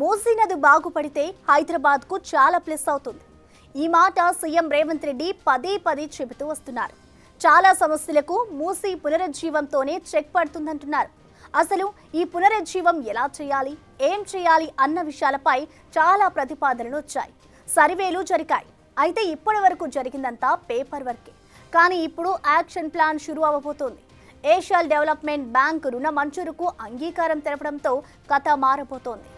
మూసీ నది బాగుపడితే హైదరాబాద్కు చాలా ప్లస్ అవుతుంది. ఈ మాట సీఎం రేవంత్ రెడ్డి పదే పదే చెబుతూ వస్తున్నారు. చాలా సమస్యలకు మూసీ పునరుజ్జీవంతోనే చెక్ పడుతుందంటున్నారు. అసలు ఈ పునరుజ్జీవం ఎలా చేయాలి, ఏం చేయాలి అన్న విషయాలపై చాలా ప్రతిపాదనలు వచ్చాయి, సర్వేలు జరిగాయి. అయితే ఇప్పటి వరకు జరిగిందంతా పేపర్ వర్కే. కానీ ఇప్పుడు యాక్షన్ ప్లాన్ షురూ అవ్వబోతోంది. ఏషియల్ డెవలప్మెంట్ బ్యాంక్ రుణ మంజూరుకు అంగీకారం తెలపడంతో కథ మారబోతోంది.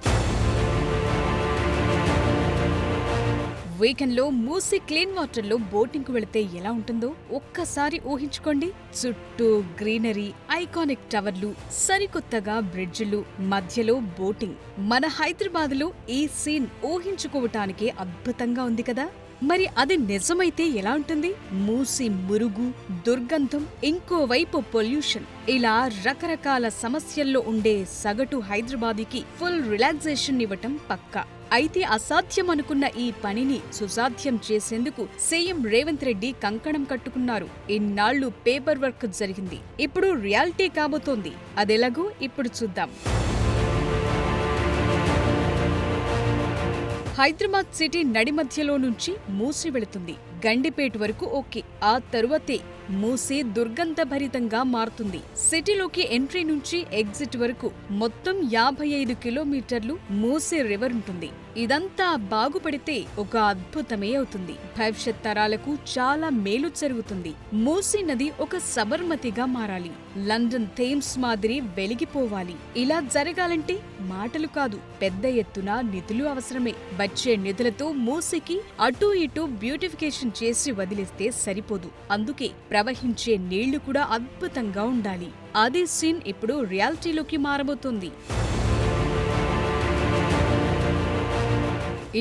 వీకెండ్లో మూసీ క్లీన్ వాటర్లో బోటింగ్కు వెళితే ఎలా ఉంటుందో ఒక్కసారి ఊహించుకోండి. చుట్టూ గ్రీనరీ, ఐకానిక్ టవర్లు, సరికొత్తగా బ్రిడ్జిలు, మధ్యలో బోటింగ్. మన హైదరాబాద్లో ఈ సీన్ ఊహించుకోవటానికే అద్భుతంగా ఉంది కదా. మరి అది నిజమైతే ఎలా ఉంటుంది? మూసీ మురుగు, దుర్గంధం, ఇంకోవైపు పొల్యూషన్, ఇలా రకరకాల సమస్యల్లో ఉండే సగటు హైదరాబాదీకి ఫుల్ రిలాక్సేషన్ ఇవ్వటం పక్కా. అయితే అసాధ్యం అనుకున్న ఈ పనిని సుసాధ్యం చేసేందుకు సీఎం రేవంత్ రెడ్డి కంకణం కట్టుకున్నారు. ఇన్నాళ్లు పేపర్ వర్క్ జరిగింది, ఇప్పుడు రియాలిటీ కాబోతోంది. అదెలాగో ఇప్పుడు చూద్దాం. హైదరాబాద్ సిటీ నడిమధ్యలో నుంచి మూసీ వెళుతుంది. గండిపేట వరకు ఓకే. ఆ తరువాతే మూసీ దుర్గంధభరితంగా మారుతుంది. సిటీలోకి ఎంట్రీ నుంచి ఎగ్జిట్ వరకు మొత్తం 55 కిలోమీటర్లు మూసీ రివర్ ఉంటుంది. ఇదంతా బాగుపడితే ఒక అద్భుతమే అవుతుంది. భవిష్యత్ తరాలకు చాలా మేలు జరుగుతుంది. మూసీ నది ఒక సబర్మతిగా మారాలి. లండన్ థేమ్స్ మాదిరి వెలిగిపోవాలి. ఇలా జరగాలంటే మాటలు కాదు, పెద్ద ఎత్తున నిధులు అవసరమే. వచ్చే నిధులతో మూసీకి అటూ ఇటూ బ్యూటిఫికేషన్ చేసి వదిలేస్తే సరిపోదు. అందుకే ప్రవహించే నీళ్లు కూడా అద్భుతంగా ఉండాలి. అదే సీన్ ఇప్పుడు రియాలిటీలోకి మారబోతోంది.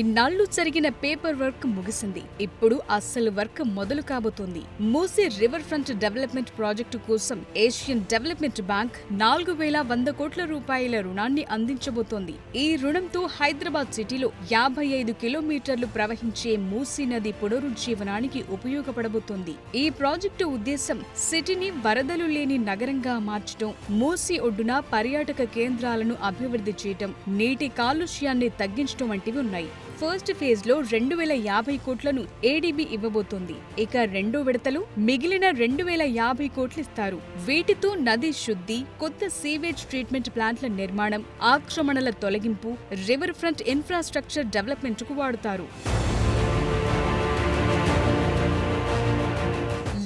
ఇన్నాళ్లు జరిగిన పేపర్ వర్క్ ముగిసింది. ఇప్పుడు అస్సలు వర్క్ మొదలు కాబోతోంది. Musi river front development project కోసం ఏషియన్ డెవలప్మెంట్ బ్యాంక్ 4100 కోట్ల రూపాయల రుణాన్ని అందించబోతోంది. ఈ రుణంతో హైదరాబాద్ సిటీలో 55 కిలోమీటర్లు ప్రవహించే మూసీ నది పునరుజ్జీవనానికి ఉపయోగపడబోతోంది. ఈ ప్రాజెక్టు ఉద్దేశం సిటీని వరదలు లేని నగరంగా మార్చడం, మూసీ ఒడ్డున పర్యాటక కేంద్రాలను అభివృద్ధి చేయటం, నీటి కాలుష్యాన్ని తగ్గించడం వంటివి ఉన్నాయి. ఫస్ట్ ఫేజ్ లో 2050 కోట్లను ఏడీబీ ఇవ్వబోతోంది. ఇక రెండో విడతలో మిగిలిన 2050 కోట్లు ఇస్తారు. వీటితో నది శుద్ధి, కొత్త సీవేజ్ ట్రీట్మెంట్ ప్లాంట్ల నిర్మాణం, ఆక్రమణల తొలగింపు, రివర్ ఫ్రంట్ ఇన్ఫ్రాస్ట్రక్చర్ డెవలప్మెంట్ కు వాడుతారు.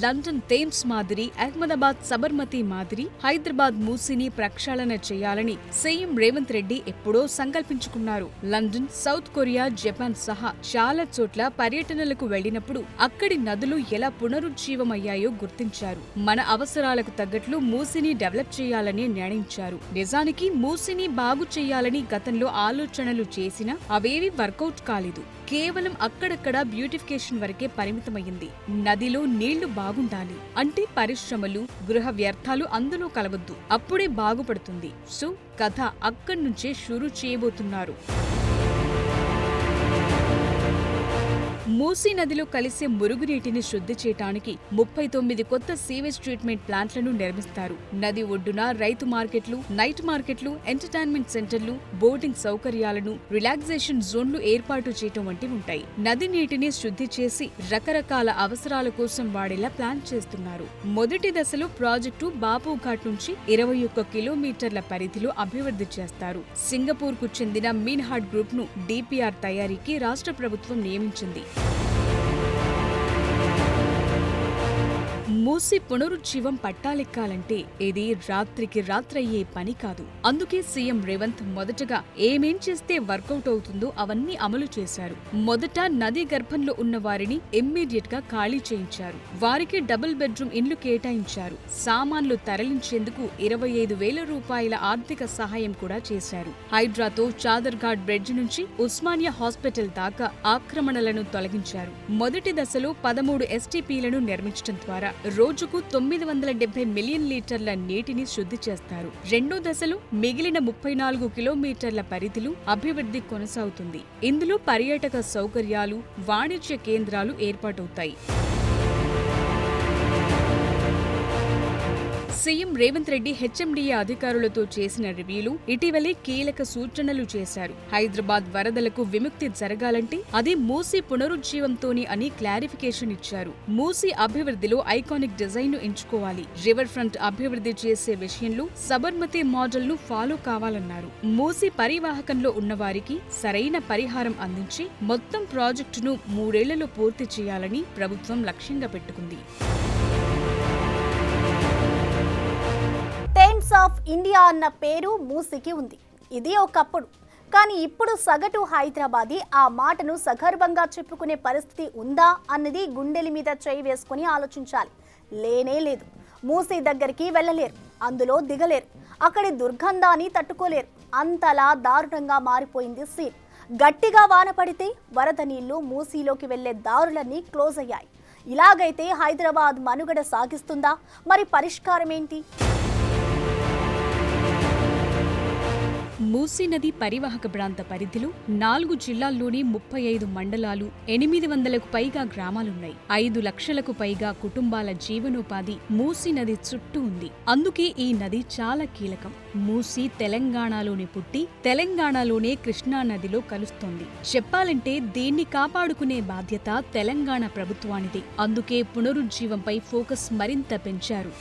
లండన్ థేమ్స్ మాదిరి, అహ్మదాబాద్ సబర్మతి మాదిరి హైదరాబాద్ మూసీని ప్రక్షాళన చేయాలని సీఎం రేవంత్ రెడ్డి ఎప్పుడో సంకల్పించుకున్నారు. లండన్, సౌత్ కొరియా, జపాన్ సహా చాలా చోట్ల పర్యటనలకు వెళ్లినప్పుడు అక్కడి నదులు ఎలా పునరుజ్జీవమయ్యాయో గుర్తించారు. మన అవసరాలకు తగ్గట్లు మూసీని డెవలప్ చేయాలని నిర్ణయించారు. నిజానికి మూసీని బాగు చేయాలని గతంలో ఆలోచనలు చేసినా అవేవి వర్కౌట్ కాలేదు. కేవలం అక్కడక్కడ బ్యూటిఫికేషన్ వరకే పరిమితమయ్యింది. నదిలో నీళ్లు బాగుండాలి అంటే పరిశ్రమలు, గృహ వ్యర్థాలు అందులో కలవద్దు. అప్పుడే బాగుపడుతుంది. సో కథ అక్కడి నుంచే షురూ చేయబోతున్నారు. మూసీ నదిలో కలిసే మురుగునీటిని శుద్ధి చేయటానికి 39 కొత్త సీవేజ్ ట్రీట్మెంట్ ప్లాంట్లను నిర్మిస్తారు. నది ఒడ్డున రైతు మార్కెట్లు, నైట్ మార్కెట్లు, ఎంటర్టైన్మెంట్ సెంటర్లు, బోటింగ్ సౌకర్యాలను, రిలాక్సేషన్ జోన్లు ఏర్పాటు చేయటం వంటివి ఉంటాయి. నది నీటిని శుద్ధి చేసి రకరకాల అవసరాల కోసం వాడేలా ప్లాన్ చేస్తున్నారు. మొదటి దశలో ప్రాజెక్టు బాపు ఘాట్ నుంచి 21 కిలోమీటర్ల పరిధిలో అభివృద్ధి చేస్తారు. సింగపూర్ కు చెందిన మీన్హార్ట్ గ్రూప్ ను డిపిఆర్ తయారీకి రాష్ట్ర ప్రభుత్వం నియమించింది. మూసీ పునరుజ్జీవం పట్టాలెక్కాలంటే ఇది రాత్రికి రాత్రయ్యే పని కాదు. అందుకే సీఎం రేవంత్ మొదటగా ఏమేం చేస్తే వర్కౌట్ అవుతుందో అవన్నీ అమలు చేశారు. మొదట నదీ గర్భంలో ఉన్న వారిని ఇమ్మీడియట్ గా ఖాళీ చేయించారు. వారికి డబుల్ బెడ్రూమ్ ఇండ్లు కేటాయించారు. సామాన్లు తరలించేందుకు 25,000 రూపాయల ఆర్థిక సహాయం కూడా చేశారు. హైడ్రాతో చాదర్ఘాట్ బ్రిడ్జ్ నుంచి ఉస్మానియా హాస్పిటల్ దాకా ఆక్రమణలను తొలగించారు. మొదటి దశలో 13 ఎస్టీపీలను నిర్మించడం ద్వారా రోజుకు 970 మిలియన్ లీటర్ల నీటిని శుద్ధి చేస్తారు. రెండో దశలో మిగిలిన 34 కిలోమీటర్ల పరిధిలో అభివృద్ధి కొనసాగుతుంది. ఇందులో పర్యాటక సౌకర్యాలు, వాణిజ్య కేంద్రాలు ఏర్పాటవుతాయి. సీఎం రేవంత్ రెడ్డి హెచ్ఎండిఏ అధికారులతో చేసిన రివ్యూలు ఇటీవలే కీలక సూచనలు చేశారు. హైదరాబాద్ వరదలకు విముక్తి జరగాలంటే అది మూసీ పునరుజ్జీవంతోనే అని క్లారిఫికేషన్ ఇచ్చారు. మూసీ అభివృద్ధిలో ఐకానిక్ డిజైన్ ను ఎంచుకోవాలి. రివర్ ఫ్రంట్ అభివృద్ధి చేసే విషయంలో సబర్మతి మోడల్ ను ఫాలో కావాలన్నారు. మూసీ పరివాహకంలో ఉన్నవారికి సరైన పరిహారం అందించి మొత్తం ప్రాజెక్టును 3 ఏళ్లలో పూర్తి చేయాలని ప్రభుత్వం లక్ష్యంగా పెట్టుకుంది. టైమ్స్ ఆఫ్ ఇండియా అన్న పేరు మూసీకి ఉంది. ఇది ఒకప్పుడు. కానీ ఇప్పుడు సగటు హైదరాబాదీ ఆ మాటను సగర్వంగా చెప్పుకునే పరిస్థితి ఉందా అన్నది గుండెల మీద చేయి వేసుకుని ఆలోచించాలి. లేనే లేదు. మూసీ దగ్గరికి వెళ్ళలేరు, అందులో దిగలేరు, అక్కడి దుర్గంధాన్ని తట్టుకోలేరు. అంతలా దారుణంగా మారిపోయింది సీన్. గట్టిగా వాన పడితే వరద నీళ్లు మూసీలోకి వెళ్లే దారులన్నీ క్లోజ్ అయ్యాయి. ఇలాగైతే హైదరాబాద్ మనుగడ సాగిస్తుందా? మరి పరిష్కారం ఏంటి? మూసీ నది పరివాహక ప్రాంత పరిధిలో 4 జిల్లాల్లోని 35 మండలాలు, 800కు పైగా గ్రామాలున్నాయి. 5 లక్షలకు పైగా కుటుంబాల జీవనోపాధి మూసీ నది చుట్టూ ఉంది. అందుకే ఈ నది చాలా కీలకం. మూసీ తెలంగాణలోనే పుట్టి తెలంగాణలోనే కృష్ణా నదిలో కలుస్తోంది. చెప్పాలంటే దీన్ని కాపాడుకునే బాధ్యత తెలంగాణ ప్రభుత్వానిదే. అందుకే పునరుజ్జీవంపై ఫోకస్ మరింత పెంచారు.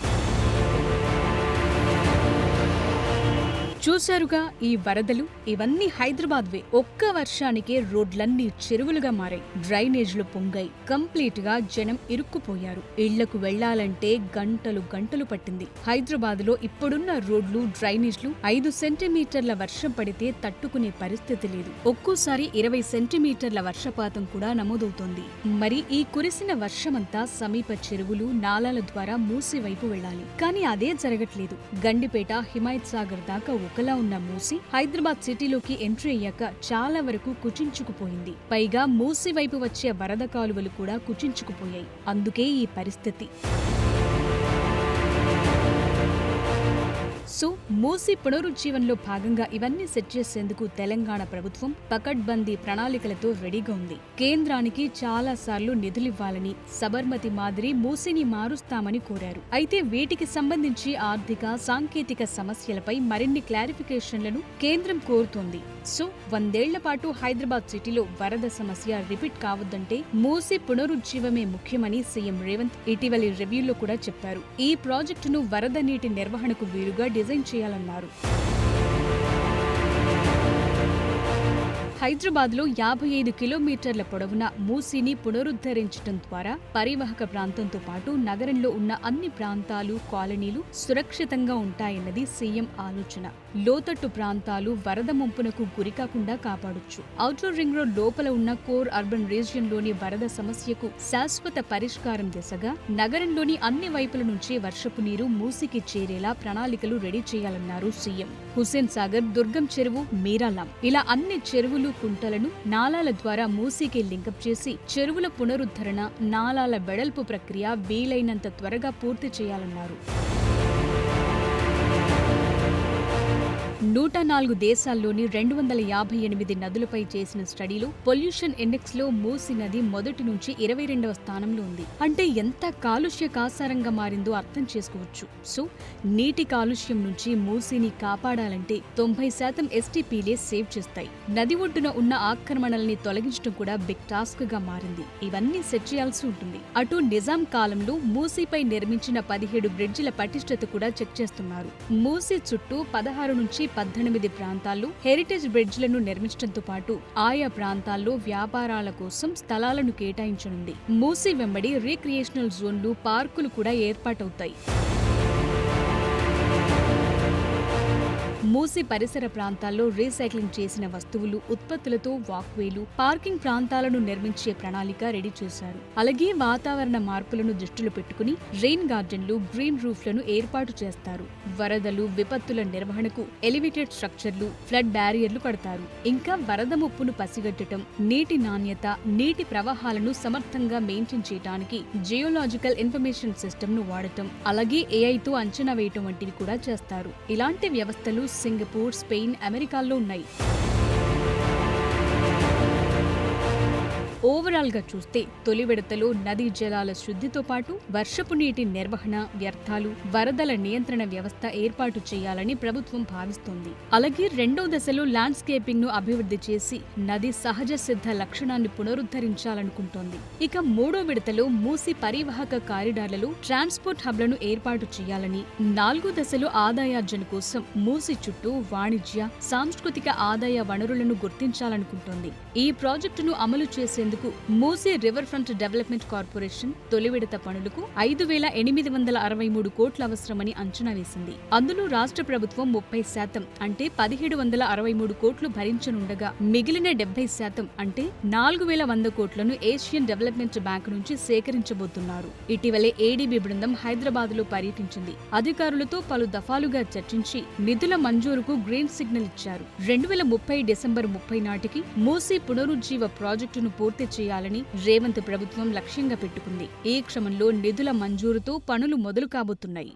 చూశారుగా ఈ వరదలు, ఇవన్నీ హైదరాబాద్వే. ఒక్క వర్షానికే రోడ్లన్నీ చెరువులుగా మారాయి, డ్రైనేజ్లు పొంగాయి, కంప్లీట్ గా జనం ఇరుక్కుపోయారు. ఇళ్లకు వెళ్లాలంటే గంటలు గంటలు పట్టింది. హైదరాబాద్ లో ఇప్పుడున్న రోడ్లు, డ్రైనేజ్లు 5 సెంటీమీటర్ల వర్షం పడితే తట్టుకునే పరిస్థితి లేదు. ఒక్కోసారి 20 సెంటీమీటర్ల వర్షపాతం కూడా నమోదవుతోంది. మరి ఈ కురిసిన వర్షమంతా సమీప చెరువులు, నాలాల ద్వారా మూసీ వైపు వెళ్లాలి. కానీ అదే జరగట్లేదు. గండిపేట, హిమాయత్ సాగర్ దాకా ఒకలా ఉన్న మూసీ హైదరాబాద్ సిటీలోకి ఎంట్రీ అయ్యాక చాలా వరకు కుచించుకుపోయింది. పైగా మూసీ వైపు వచ్చే వరద కాలువలు కూడా కుచించుకుపోయాయి. అందుకే ఈ పరిస్థితి. సో మూసీ పునరుజ్జీవంలో భాగంగా ఇవన్నీ సెట్ చేసేందుకు తెలంగాణ ప్రభుత్వం పకడ్బందీ ప్రణాళికలతో రెడీగా ఉంది. కేంద్రానికి చాలా సార్లు నిధులివ్వాలని, సబర్మతి మాదిరి మూసీని మారుస్తామని కోరారు. అయితే వీటికి సంబంధించి ఆర్థిక, సాంకేతిక సమస్యలపై మరిన్ని క్లారిఫికేషన్లను కేంద్రం కోరుతోంది. సో 100 ఏళ్ల పాటు హైదరాబాద్ సిటీలో వరద సమస్య రిపీట్ కావద్దంటే మూసీ పునరుజ్జీవమే ముఖ్యమని సీఎం రేవంత్ ఇటీవలి రివ్యూలో కూడా చెప్పారు. ఈ ప్రాజెక్టును వరద నీటి నిర్వహణకు వీలుగా డిజైన్ చేయాలన్నారు. హైదరాబాద్లో 55 కిలోమీటర్ల పొడవున మూసీని పునరుద్ధరించడం ద్వారా పరివాహక ప్రాంతంతో పాటు నగరంలో ఉన్న అన్ని ప్రాంతాలు, కాలనీలు సురక్షితంగా ఉంటాయన్నది సీఎం ఆలోచన. లోతట్టు ప్రాంతాలు వరద ముంపునకు గురికాకుండా కాపాడొచ్చు. ఔటర్ రింగ్ రోడ్ లోపల ఉన్న కోర్ అర్బన్ రీజియన్లోని వరద సమస్యకు శాశ్వత పరిష్కారం దిశగా నగరంలోని అన్ని వైపుల నుంచి వర్షపు నీరు మూసీకి చేరేలా ప్రణాళికలు రెడీ చేయాలన్నారు సీఎం. హుస్సేన్ సాగర్, దుర్గం చెరువు, మీరాలాం ఇలా అన్ని చెరువులు, కుంటలను నాలాల ద్వారా మూసీకి లింకప్ చేసి చెరువుల పునరుద్ధరణ, నాలాల వెడల్పు ప్రక్రియ వీలైనంత త్వరగా పూర్తి చేయాలన్నారు. 104 దేశాల్లోని 258 నదులపై చేసిన స్టడీలో పొల్యూషన్ ఇండెక్స్ లో మూసీ నది మొదటి నుంచి 22వ స్థానంలో ఉంది. అంటే ఎంత కాలుష్య కాసారంగా మారిందో అర్థం చేసుకోవచ్చు. సో నీటి కాలుష్యం నుంచి మూసీని కాపాడాలంటే 90% ఎస్టీపీలే సేవ్ చేస్తాయి. నది ఒడ్డున ఉన్న ఆక్రమణల్ని తొలగించడం కూడా బిగ్ టాస్క్ గా మారింది. ఇవన్నీ సెట్ చేయాల్సి ఉంటుంది. అటు నిజాం కాలంలో మూసీపై నిర్మించిన 17 బ్రిడ్జిల పటిష్టత కూడా చెక్ చేస్తున్నారు. మూసీ చుట్టూ 16 నుంచి 18 ప్రాంతాల్లో హెరిటేజ్ బ్రిడ్జ్లను నిర్మించడంతో పాటు ఆయా ప్రాంతాల్లో వ్యాపారాల కోసం స్థలాలను కేటాయించనుంది. మూసీ వెంబడి రీక్రియేషనల్ జోన్లు, పార్కులు కూడా ఏర్పాటవుతాయి. మూసీ పరిసర ప్రాంతాల్లో రీసైక్లింగ్ చేసిన వస్తువులు, ఉత్పత్తులతో వాక్వేలు, పార్కింగ్ ప్రాంతాలను నిర్మించే ప్రణాళిక రెడీ చేశారు. అలాగే వాతావరణ మార్పులను దృష్టిలో పెట్టుకుని రెయిన్ గార్డెన్లు, గ్రీన్ రూఫ్లను ఏర్పాటు చేస్తారు. వరదలు, విపత్తుల నిర్వహణకు ఎలివేటెడ్ స్ట్రక్చర్లు, ఫ్లడ్ బ్యారియర్లు కడతారు. ఇంకా వరద ముప్పును పసిగట్టడం, నీటి నాణ్యత, నీటి ప్రవాహాలను సమర్థంగా మెయింటైన్ చేయడానికి జియోలాజికల్ ఇన్ఫర్మేషన్ సిస్టమ్ ను వాడటం, అలాగే ఏఐతో అంచనా వేయటం వంటివి కూడా చేస్తారు. ఇలాంటి వ్యవస్థలు సింగపూర్, స్పెయిన్, అమెరికాల్లో ఉన్నాయి. ఓవరాల్ గా చూస్తే తొలి విడతలో నదీ జలాల శుద్ధితో పాటు వర్షపు నీటి నిర్వహణ, వ్యర్థాలు, వరదల నియంత్రణ వ్యవస్థ ఏర్పాటు చేయాలని ప్రభుత్వం భావిస్తోంది. అలాగే రెండో దశలో ల్యాండ్స్కేపింగ్ ను అభివృద్ధి చేసి నది సహజ సిద్ధ లక్షణాన్ని పునరుద్ధరించాలనుకుంటోంది. ఇక మూడో విడతలో మూసీ పరివాహక కారిడార్లలో ట్రాన్స్పోర్ట్ హబ్లను ఏర్పాటు చేయాలని, నాలుగో దశలో ఆదాయార్జన కోసం మూసీ చుట్టూ వాణిజ్య, సాంస్కృతిక ఆదాయ వనరులను గుర్తించాలనుకుంటోంది. ఈ ప్రాజెక్టును అమలు చేసేందుకు Musi river front development corporation తొలి విడత పనులకు 5,863 కోట్లు అవసరమని అంచనా వేసింది. అందులో రాష్ట్ర ప్రభుత్వం 30% అంటే 1,763 కోట్లు భరించనుండగా మిగిలిన 70% అంటే 4,100 కోట్లను ఏషియన్ డెవలప్మెంట్ బ్యాంక్ నుంచి సేకరించబోతున్నారు. ఇటీవలే ఏడీబీ బృందం హైదరాబాద్ లో పర్యటించింది. అధికారులతో పలు దఫాలుగా చర్చించి నిధుల మంజూరుకు గ్రీన్ సిగ్నల్ ఇచ్చారు. 2030 డిసెంబర్ 30 నాటికి మూసీ పునరుజ్జీవ ప్రాజెక్టును పూర్తి చేయాలని రేవంత్ ప్రభుత్వం లక్ష్యంగా పెట్టుకుంది. ఈ క్రమంలో నిధుల మంజూరుతో పనులు మొదలు కాబోతున్నాయి.